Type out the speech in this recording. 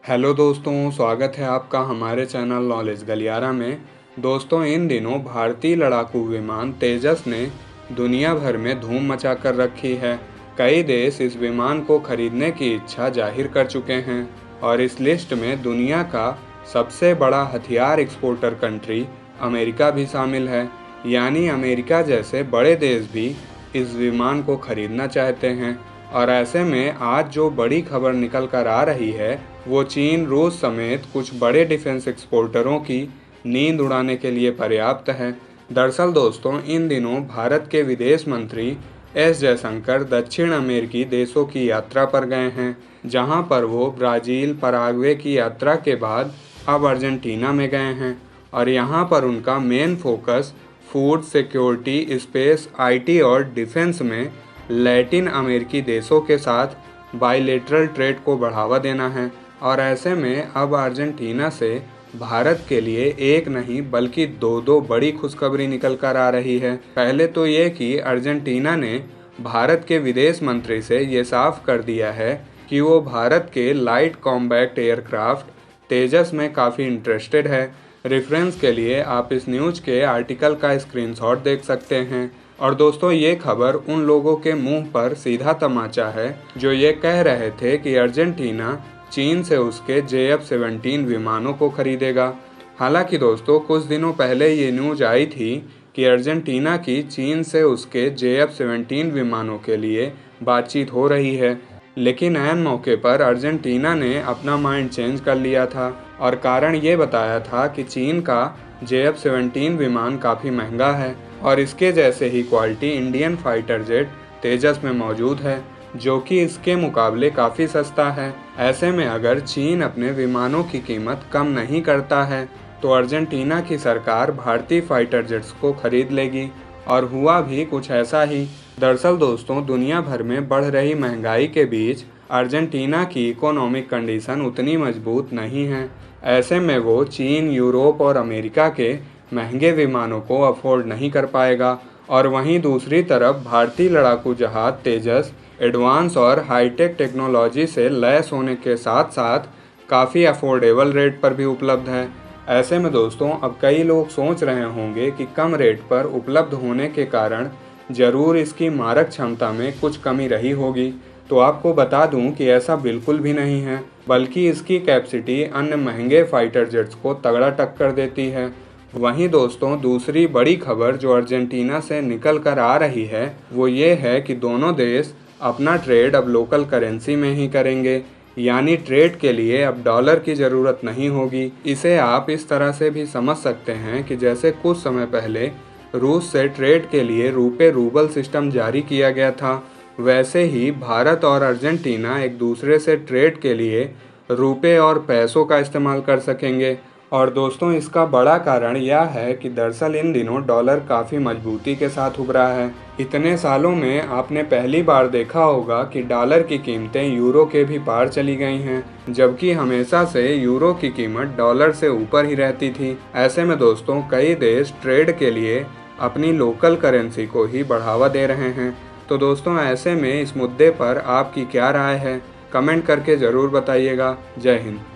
Hello दोस्तों, स्वागत है आपका हमारे चैनल नॉलेज गलियारा में। दोस्तों, इन दिनों भारतीय लड़ाकू विमान तेजस ने दुनिया भर में धूम मचा कर रखी है। कई देश इस विमान को खरीदने की इच्छा जाहिर कर चुके हैं और इस लिस्ट में दुनिया का सबसे बड़ा हथियार एक्सपोर्टर कंट्री अमेरिका भी शामिल है। यानी अमेरिका जैसे बड़े देश भी इस विमान को खरीदना चाहते हैं। और ऐसे में आज जो बड़ी खबर निकल कर आ रही है वो चीन, रूस समेत कुछ बड़े डिफेंस एक्सपोर्टरों की नींद उड़ाने के लिए पर्याप्त है। दरअसल दोस्तों, इन दिनों भारत के विदेश मंत्री एस जयशंकर दक्षिण अमेरिकी देशों की यात्रा पर गए हैं, जहां पर वो ब्राज़ील, पराग्वे की यात्रा के बाद अब अर्जेंटीना में गए हैं। और यहां पर उनका main focus food security, space, IT और डिफेंस में लैटिन अमेरिकी देशों के साथ बाइलेटरल ट्रेड को बढ़ावा देना है। और ऐसे में अब अर्जेंटीना से भारत के लिए एक नहीं बल्कि दो बड़ी खुशखबरी निकल कर आ रही है। पहले तो ये कि अर्जेंटीना ने भारत के विदेश मंत्री से ये साफ कर दिया है कि वो भारत के लाइट कॉम्बैट एयरक्राफ्ट तेजस में काफ़ी इंटरेस्टेड है। रेफरेंस के लिए आप इस न्यूज़ के आर्टिकल का स्क्रीनशॉट देख सकते हैं। और दोस्तों, ये खबर उन लोगों के मुंह पर सीधा तमाचा है जो ये कह रहे थे कि अर्जेंटीना चीन से उसके JF-17 विमानों को खरीदेगा। हालांकि दोस्तों, कुछ दिनों पहले ये न्यूज़ आई थी कि अर्जेंटीना की चीन से उसके JF-17 विमानों के लिए बातचीत हो रही है, लेकिन ऐन मौके पर अर्जेंटीना ने अपना माइंड चेंज कर लिया था और कारण ये बताया था कि चीन का JF-17 विमान काफ़ी महंगा है और इसके जैसे ही क्वालिटी इंडियन फाइटर जेट तेजस में मौजूद है, जो कि इसके मुकाबले काफ़ी सस्ता है। ऐसे में अगर चीन अपने विमानों की कीमत कम नहीं करता है तो अर्जेंटीना की सरकार भारतीय फाइटर जेट्स को खरीद लेगी। और हुआ भी कुछ ऐसा ही। दरअसल दोस्तों, दुनिया भर में बढ़ रही महंगाई के बीच अर्जेंटीना की इकोनॉमिक कंडीशन उतनी मजबूत नहीं है। ऐसे में वो चीन, यूरोप और अमेरिका के महंगे विमानों को अफोर्ड नहीं कर पाएगा। और वहीं दूसरी तरफ भारतीय लड़ाकू जहाज तेजस एडवांस और हाईटेक टेक्नोलॉजी से लैस होने के साथ साथ काफ़ी अफोर्डेबल रेट पर भी उपलब्ध है। ऐसे में दोस्तों, अब कई लोग सोच रहे होंगे कि कम रेट पर उपलब्ध होने के कारण ज़रूर इसकी मारक क्षमता में कुछ कमी रही होगी। तो आपको बता दूं कि ऐसा बिल्कुल भी नहीं है, बल्कि इसकी कैपेसिटी अन्य महंगे फाइटर जेट्स को तगड़ा टक्कर देती है। वहीं दोस्तों, दूसरी बड़ी खबर जो अर्जेंटीना से निकल कर आ रही है वो ये है कि दोनों देश अपना ट्रेड अब लोकल करेंसी में ही करेंगे। यानी ट्रेड के लिए अब डॉलर की ज़रूरत नहीं होगी। इसे आप इस तरह से भी समझ सकते हैं कि जैसे कुछ समय पहले रूस से ट्रेड के लिए रुपए रूबल सिस्टम जारी किया गया था, वैसे ही भारत और अर्जेंटीना एक दूसरे से ट्रेड के लिए रुपए और पैसों का इस्तेमाल कर सकेंगे। और दोस्तों, इसका बड़ा कारण यह है कि दरअसल इन दिनों डॉलर काफ़ी मजबूती के साथ उभरा है। इतने सालों में आपने पहली बार देखा होगा कि डॉलर की कीमतें यूरो के भी पार चली गई हैं, जबकि हमेशा से यूरो की कीमत डॉलर से ऊपर ही रहती थी। ऐसे में दोस्तों, कई देश ट्रेड के लिए अपनी लोकल करेंसी को ही बढ़ावा दे रहे हैं। तो दोस्तों, ऐसे में इस मुद्दे पर आपकी क्या राय है, कमेंट करके ज़रूर बताइएगा। जय हिंद।